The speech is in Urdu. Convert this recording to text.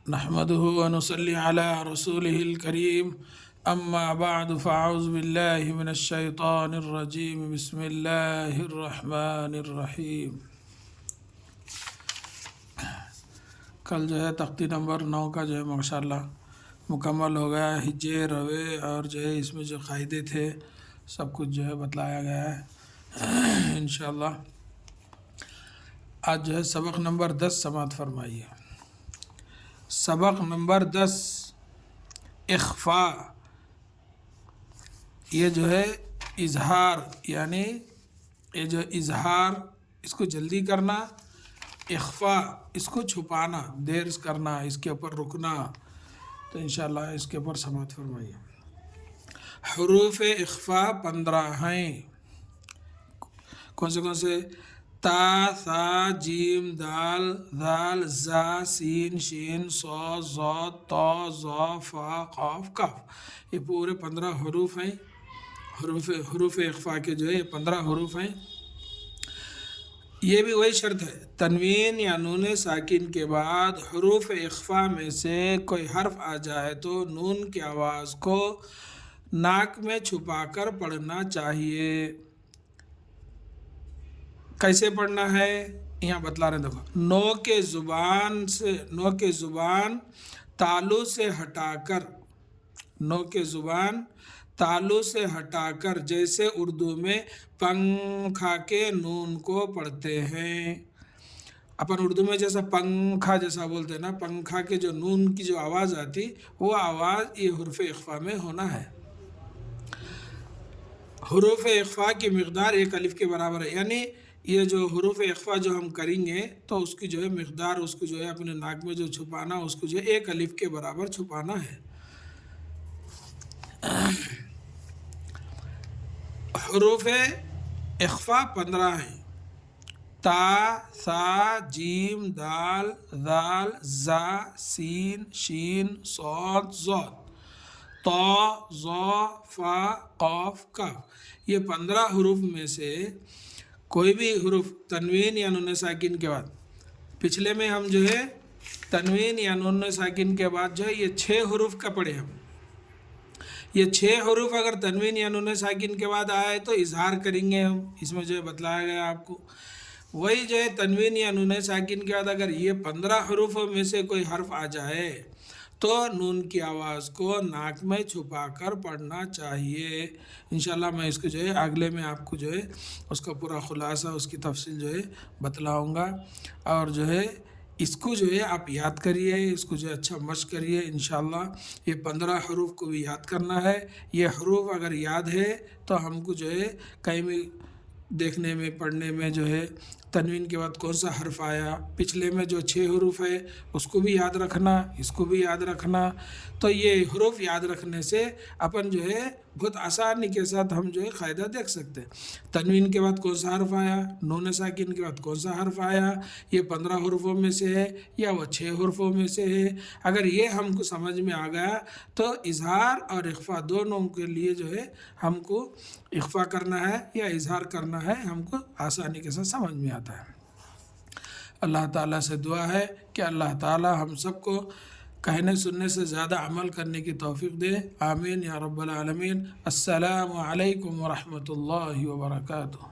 نحمده ونصلي على رسوله الكريم أما بعد فأعوذ بالله من الشيطان الرجيم بسم الله الرحمن الرحیم۔ کل جو ہے تختی نمبر 9 کا جو ہے ماشاءاللہ مکمل ہو گیا۔ ہجے روے اور جو ہے اس میں جو قاعدے تھے سب کچھ جو ہے بتلایا گیا ہے انشاءاللہ۔ آج جو ہے سبق نمبر 10 سماعت فرمائیے۔ سبق نمبر 10 اخفاء، یہ جو ہے اظہار، یعنی یہ جو اظہار اس کو جلدی کرنا، اخفاء اس کو چھپانا، دیر کرنا، اس کے اوپر رکنا، تو انشاءاللہ اس کے اوپر سماعت فرمائیے۔ حروف اخفاء 15 ہیں۔ کون سے؟ تا، ثا، جیم، دال، ذال، زا، سین، شین، صاد، ضاد، طا، ظا، فا، قاف، کاف، یہ پورے 15 حروف ہیں۔ حروف اخفاء کے جو ہے یہ 15 حروف ہیں۔ یہ بھی وہی شرط ہے، تنوین یا نون ساکن کے بعد حروف اخفاء میں سے کوئی حرف آ جائے تو نون کی آواز کو ناک میں چھپا کر پڑھنا چاہیے۔ کیسے پڑھنا ہے یہاں بتلا رہے ہیں، دیکھو، نو کے زبان تالو سے ہٹا کر، نو کے زبان تالو سے ہٹا کر، جیسے اردو میں پنکھا کے نون کو پڑھتے ہیں۔ اپن اردو میں جیسا پنکھا جیسا بولتے ہیں نا، پنکھا کے جو نون کی جو آواز آتی وہ آواز یہ حروف اخفاء میں ہونا ہے۔ حروف اخفاء کی مقدار 1 الف کے برابر ہے، یعنی یہ جو حروف اخفاء جو ہم کریں گے تو اس کی جو ہے مقدار، اس کو جو ہے اپنے ناک میں جو چھپانا، اس کو جو ہے 1 الف کے برابر چھپانا ہے۔ حروف اخفاء 15 ہیں۔ تا، ثا، جیم، دال، ذال، زا، سین، شین، صاد، ضاد، طا، ظا، فا، قاف، کاف، یہ 15 حروف میں سے کوئی بھی حروف تنوین یا نون ساکن کے بعد، پچھلے میں ہم جو ہے تنوین یا نون ساکن کے بعد جو ہے یہ 6 حروف کا پڑھے ہم، یہ 6 حروف اگر تنوین یا نون ساکن کے بعد آئے تو اظہار کریں گے ہم، اس میں جو ہے بتلایا گیا آپ کو۔ وہی جو ہے تنوین یا نون ساکن کے بعد اگر یہ 15 حروفوں میں سے کوئی حرف آ جائے تو نون کی آواز کو ناک میں چھپا کر پڑھنا چاہیے۔ انشاءاللہ میں اس کو جو ہے اگلے میں آپ کو جو ہے اس کا پورا خلاصہ، اس کی تفصیل جو ہے بتلاؤں گا، اور جو ہے اس کو جو ہے آپ یاد کریے، اس کو جو ہے اچھا مشق کریے انشاءاللہ۔ یہ 15 حروف کو بھی یاد کرنا ہے۔ یہ حروف اگر یاد ہے تو ہم کو جو ہے کہیں بھی دیکھنے میں، پڑھنے میں جو ہے تنوین کے بعد کون سا حرف آیا، پچھلے میں جو 6 حروف ہے اس کو بھی یاد رکھنا، اس کو بھی یاد رکھنا۔ تو یہ حروف یاد رکھنے سے اپن جو ہے بہت آسانی کے ساتھ ہم جو ہے قاعدہ دیکھ سکتے ہیں۔ تنوین کے بعد کون سا حرف آیا، نون ساکن کے بعد کون سا حرف آیا، یہ 15 حروفوں میں سے ہے یا وہ 6 حروفوں میں سے ہے۔ اگر یہ ہم کو سمجھ میں آ گیا تو اظہار اور اخفاء دونوں کے لیے جو ہے ہم کو اخفاء کرنا ہے یا اظہار کرنا ہے، ہم کو آسانی کے ساتھ سمجھ میں آتا ہے۔ اللہ تعالیٰ سے دعا ہے کہ اللہ تعالیٰ ہم سب کو کہنے سننے سے زیادہ عمل کرنے کی توفیق دے، آمین یا رب العالمین۔ السلام علیکم ورحمۃ اللہ وبرکاتہ۔